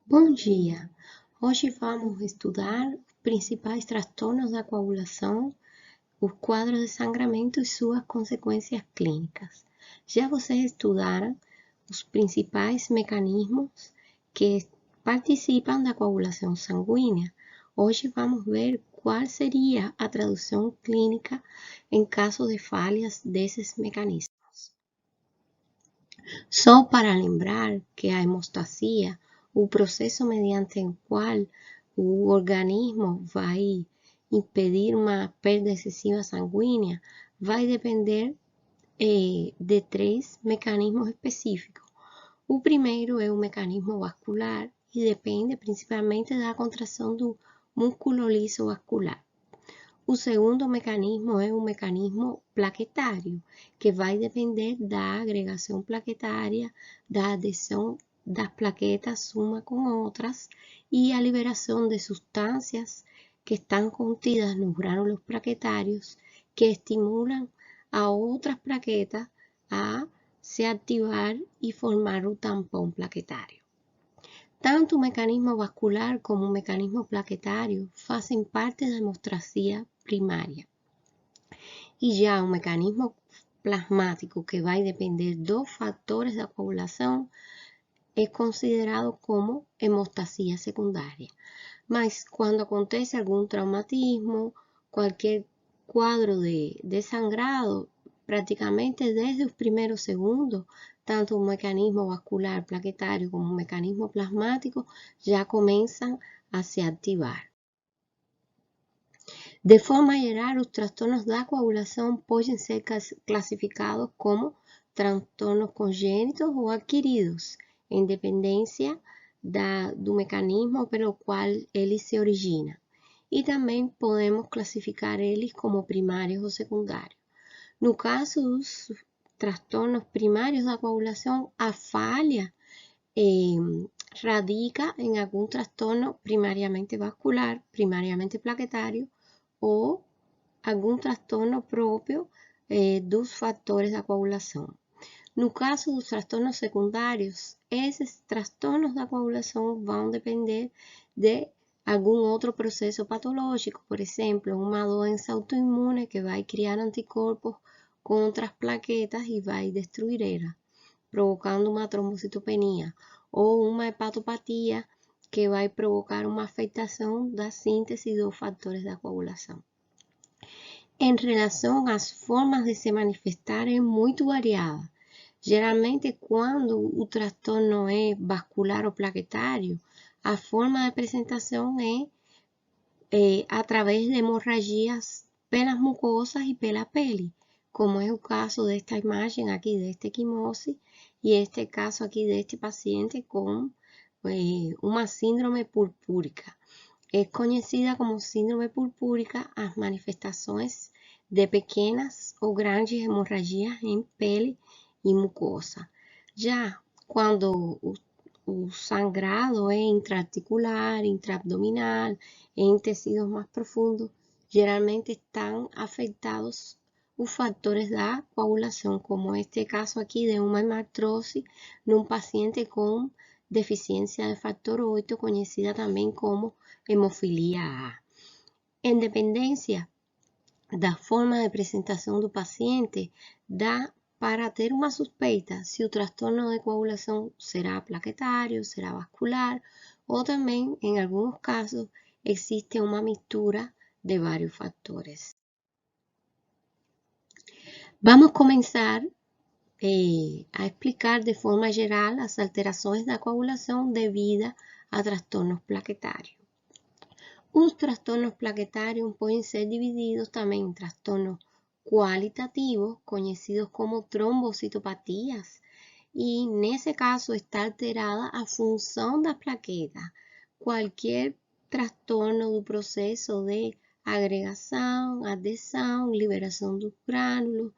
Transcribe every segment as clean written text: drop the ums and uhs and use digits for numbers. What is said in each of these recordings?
Bom dia! Hoje vamos estudar os principais transtornos da coagulação, o quadro de sangramento e suas consequências clínicas. Já vocês estudaram os principais mecanismos que participam da coagulação sanguínea. Hoje vamos ver qual seria a tradução clínica em caso de falhas desses mecanismos. Só para lembrar que a hemostasia, o processo mediante o qual o organismo vai impedir uma perda excessiva sanguínea, vai depender de três mecanismos específicos. O primeiro é o mecanismo vascular e depende principalmente da contração do músculo liso vascular. O segundo mecanismo é o mecanismo plaquetário, que vai depender da agregação plaquetária, da adesão das plaquetas uma com outras e a liberação de substâncias que estão contidas nos grânulos plaquetários que estimulam a outras plaquetas a se ativar e formar o tampão plaquetário. Tanto o mecanismo vascular como o mecanismo plaquetário fazem parte da hemostasia primária. E já o mecanismo plasmático, que vai depender dos fatores da coagulação, é considerado como hemostasia secundária. Mas quando acontece algum traumatismo, qualquer quadro de sangrado, praticamente desde os primeiros segundos, tanto o mecanismo vascular plaquetário como o mecanismo plasmático já começam a se ativar. De forma geral, os transtornos da coagulação podem ser classificados como transtornos congênitos ou adquiridos, em dependência do mecanismo pelo qual ele se origina. E também podemos classificar eles como primários ou secundários. No caso dos transtornos primários da coagulação, a falha radica em algum transtorno primariamente vascular, primariamente plaquetário ou algum transtorno próprio dos fatores da coagulação. No caso dos transtornos secundários, esses transtornos da coagulação vão depender de algum outro processo patológico, por exemplo, uma doença autoimune que vai criar anticorpos contra as plaquetas e vai destruir elas, provocando uma trombocitopenia, ou uma hepatopatia que vai provocar uma afetação da síntese dos fatores da coagulação. Em relação às formas de se manifestar, é muito variada. Geralmente, quando o transtorno é vascular ou plaquetário, a forma de apresentação é através de hemorragias pelas mucosas e pela pele, como é o caso desta imagem aqui desta equimose e este caso aqui deste paciente com uma síndrome purpúrica. É conhecida como síndrome purpúrica as manifestações de pequenas ou grandes hemorragias em pele e mucosa. Já quando o sangrado é intraarticular, intraabdominal, em tecidos mais profundos, geralmente estão afetados os fatores da coagulação, como este caso aqui de uma hemartrose num paciente com deficiência de fator 8, conhecida também como hemofilia A. Em dependência da forma de apresentação do paciente, dá para ter uma suspeita se o transtorno de coagulação será plaquetário, será vascular, ou também, em alguns casos, existe uma mistura de vários fatores. Vamos começar a explicar de forma geral as alterações da coagulação devidas a transtornos plaquetários. Os transtornos plaquetários podem ser divididos também em transtornos qualitativos, conhecidos como trombocitopatias, e nesse caso está alterada a função da plaqueta. Qualquer transtorno do processo de agregação, adesão, liberação dos grânulos,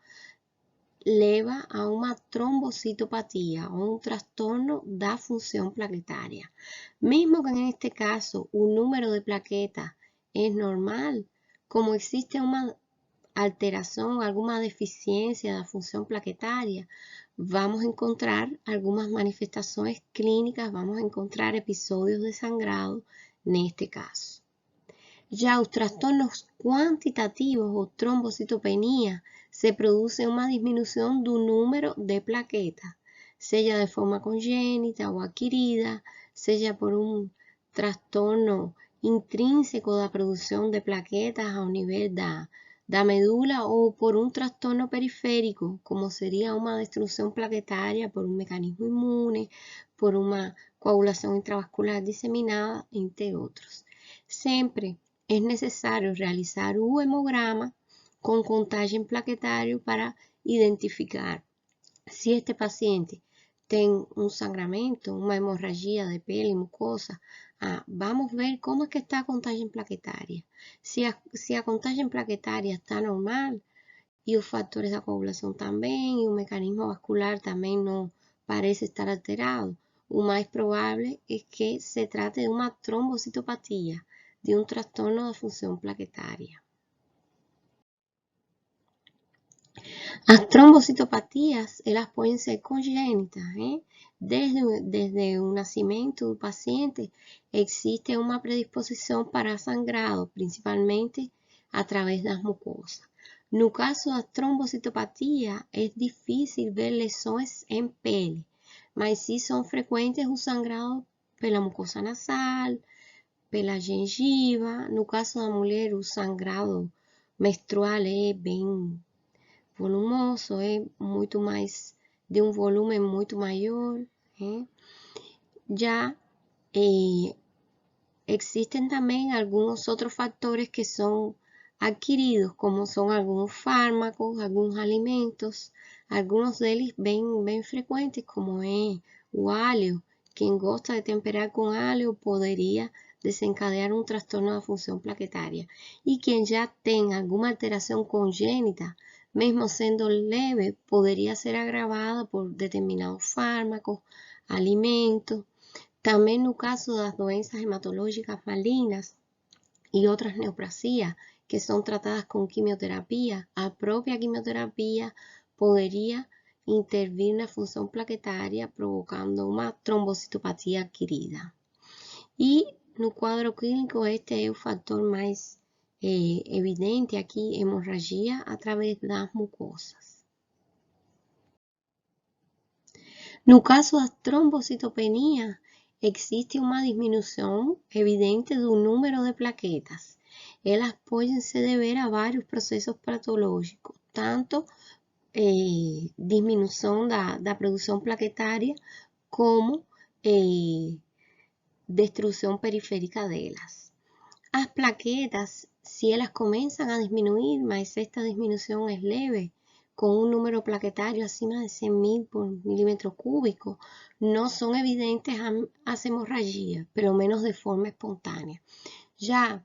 leva a uma trombocitopatia, ou um transtorno da função plaquetária. Mesmo que neste caso o número de plaquetas é normal, como existe uma alteração, alguma deficiência da função plaquetária, vamos a encontrar algunas manifestaciones clínicas, vamos a encontrar episodios de sangrado en este caso. Ya los trastornos cuantitativos o trombocitopenia se produce una disminución del número de plaquetas, sea de forma congénita o adquirida, sea por un trastorno intrínseco de la producción de plaquetas a un nivel da medula o por un trastorno periférico, como sería una destrucción plaquetaria por un mecanismo inmune, por una coagulación intravascular diseminada, entre otros. Siempre es necesario realizar un hemograma con contagio plaquetario para identificar si este paciente tiene un sangramiento, una hemorragia de piel y mucosa. Vamos a ver cómo es que está la contagio plaquetaria. Si la contagio plaquetaria está normal y los factores de coagulación también y un mecanismo vascular también no parece estar alterado, lo más probable es que se trate de una trombocitopatía, de un trastorno de función plaquetaria. Las trombocitopatías, elas pueden ser congénitas, Desde un nacimiento del paciente existe una predisposición para sangrado, principalmente a través de las mucosas. No caso da trombocitopatia, é difícil ver lesões em pele, mas sim são frequentes o sangrado pela mucosa nasal, pela gengiva. No caso da mulher, o sangrado menstrual é bem volumoso, é muito mais, de um volume muito maior. Já existen também alguns outros fatores que são adquiridos, como são alguns fármacos, alguns alimentos, alguns deles bem frequentes, como é o alho. Quem gosta de temperar com alho poderia desencadear um transtorno da função plaquetária. E quem já tem alguma alteração congênita, mesmo sendo leve, poderia ser agravada por determinados fármacos, alimentos. Também no caso das doenças hematológicas malignas e outras neoplasias que são tratadas com quimioterapia, a própria quimioterapia poderia intervir na função plaquetária, provocando uma trombocitopatia adquirida. E no quadro clínico, este é o fator mais evidente aqui, hemorragia através das mucosas. No caso da trombocitopenia, existe uma diminuição evidente do número de plaquetas. Elas podem se dever a vários processos patológicos, tanto diminuição da produção plaquetária, como destruição periférica delas. As plaquetas, se elas começam a diminuir, mas esta diminuição é leve, com um número plaquetário acima de 100.000 por milímetro cúbico, não são evidentes as hemorragias, pelo menos de forma espontânea. Já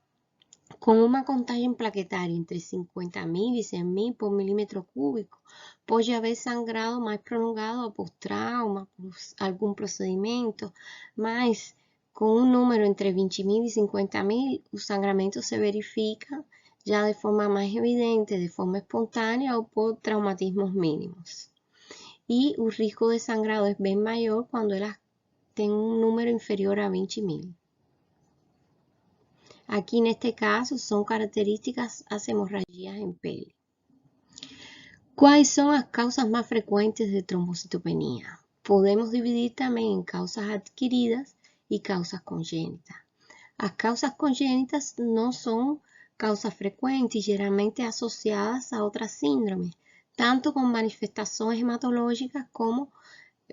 com uma contagem plaquetária entre 50.000 e 100.000 por milímetro cúbico, pode haver sangrado mais prolongado por trauma, por algum procedimento, mas com um número entre 20.000 e 50.000, o sangramento se verifica já de forma mais evidente, de forma espontânea ou por traumatismos mínimos. E o risco de sangrado é bem maior quando elas têm um número inferior a 20.000. Aqui, neste caso, são características as hemorragias em pele. Quais são as causas mais frequentes de trombocitopenia? Podemos dividir também em causas adquiridas e causas congênitas. As causas congênitas não são causas frequentes, geralmente associadas a outras síndromes, tanto com manifestações hematológicas como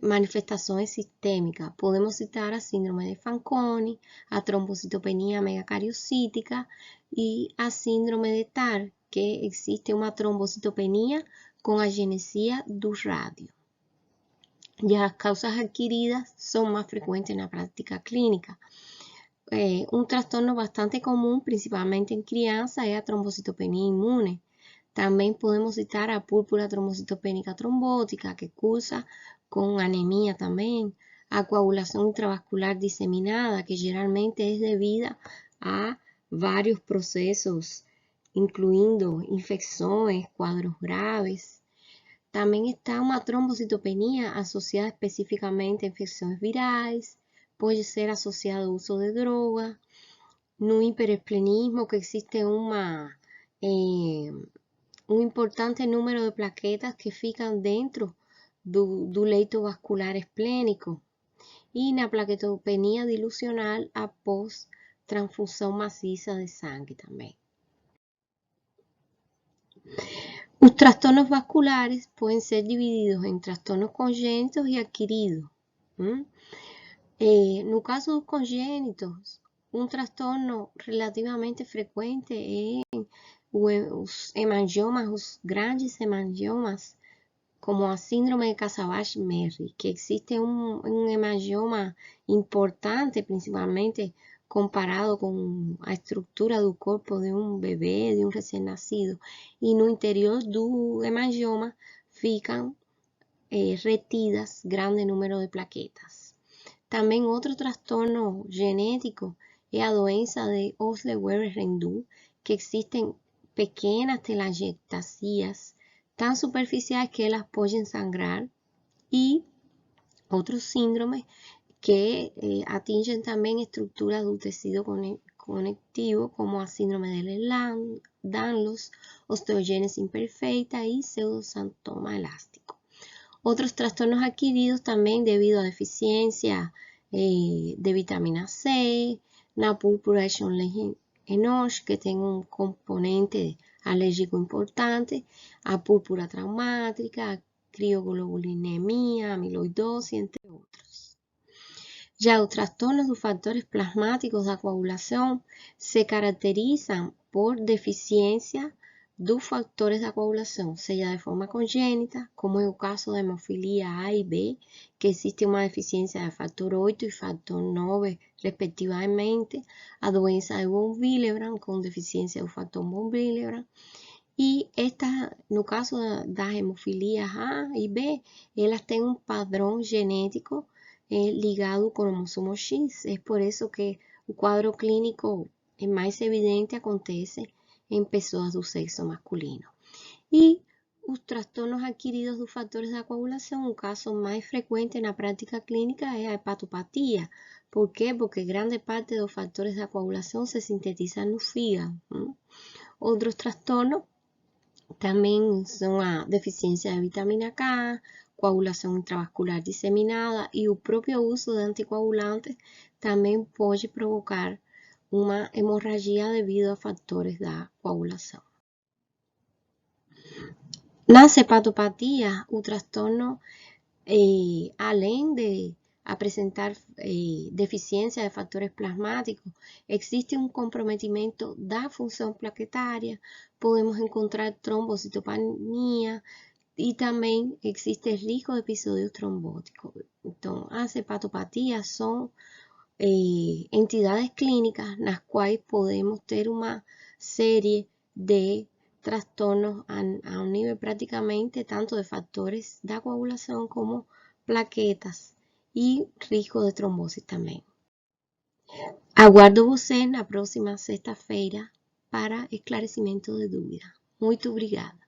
manifestações sistêmicas. Podemos citar a síndrome de Fanconi, a trombocitopenia megacariocítica e a síndrome de TAR, que existe uma trombocitopenia com agenesia do rádio. E as causas adquiridas são mais frequentes na prática clínica. Um transtorno bastante comum, principalmente em crianças, é a trombocitopenia imune. Também podemos citar a púrpura trombocitopênica trombótica, que cursa com anemia também, a coagulação intravascular disseminada, que geralmente é devida a vários processos, incluindo infecções, quadros graves. Também está uma trombocitopenia associada especificamente a infecções virais, pode ser associada ao uso de droga. No hiperesplenismo, que existe um importante número de plaquetas que ficam dentro do leito vascular esplênico. E na plaquetopenia dilucional após transfusão maciça de sangue também. Os transtornos vasculares podem ser divididos em transtornos congênitos e adquiridos. No caso dos congênitos, um transtorno relativamente frequente é os hemangiomas, os grandes hemangiomas, como a síndrome de Casabash-Merry, que existe um hemangioma importante, principalmente comparado com a estrutura do corpo de um bebê, de um recém-nascido, e no interior do hemangioma ficam retidas grande número de plaquetas. Também outro transtorno genético é a doença de Osler-Weber-Rendu, que existem pequenas telangiectasias tão superficiais que elas podem sangrar, e outros síndromes que atingem também estruturas do tecido conectivo, como a síndrome de Ehlers-Danlos, osteogênese imperfeita e pseudosantoma elástico. Outros transtornos adquiridos também devido à deficiência de vitamina C, na púrpura Eschenbach-Enoch, que tem um componente alérgico importante, a púrpura traumática, a crioglobulinemia, amiloidose, entre outros. Já os transtornos dos fatores plasmáticos da coagulação se caracterizam por deficiência dos fatores da coagulação, seja de forma congênita, como é o caso da hemofilia A e B, que existe uma deficiência de fator 8 e fator 9, respectivamente, a doença de von Willebrand, com deficiência do fator von Willebrand, e no caso das hemofilias A e B, elas têm um padrão genético ligado com o cromossomo X. É por isso que o quadro clínico mais evidente acontece em pessoas do sexo masculino. E os transtornos adquiridos dos fatores da coagulação, o caso mais frequente na prática clínica é a hepatopatia. Por quê? Porque grande parte dos fatores da coagulação se sintetizam no fígado. Outros transtornos também são a deficiência de vitamina K, coagulação intravascular disseminada, e o próprio uso de anticoagulantes também pode provocar uma hemorragia devido a fatores da coagulação. Nas hepatopatias, o transtorno, além de apresentar deficiência de fatores plasmáticos, existe um comprometimento da função plaquetária, podemos encontrar trombocitopenia e também existe risco de episódios trombóticos. Então, as hepatopatias são entidades clínicas nas quais podemos ter uma série de trastornos a um nível praticamente tanto de fatores da coagulação como plaquetas e risco de trombose também. Aguardo você na próxima sexta-feira para esclarecimento de dúvidas. Muito obrigada.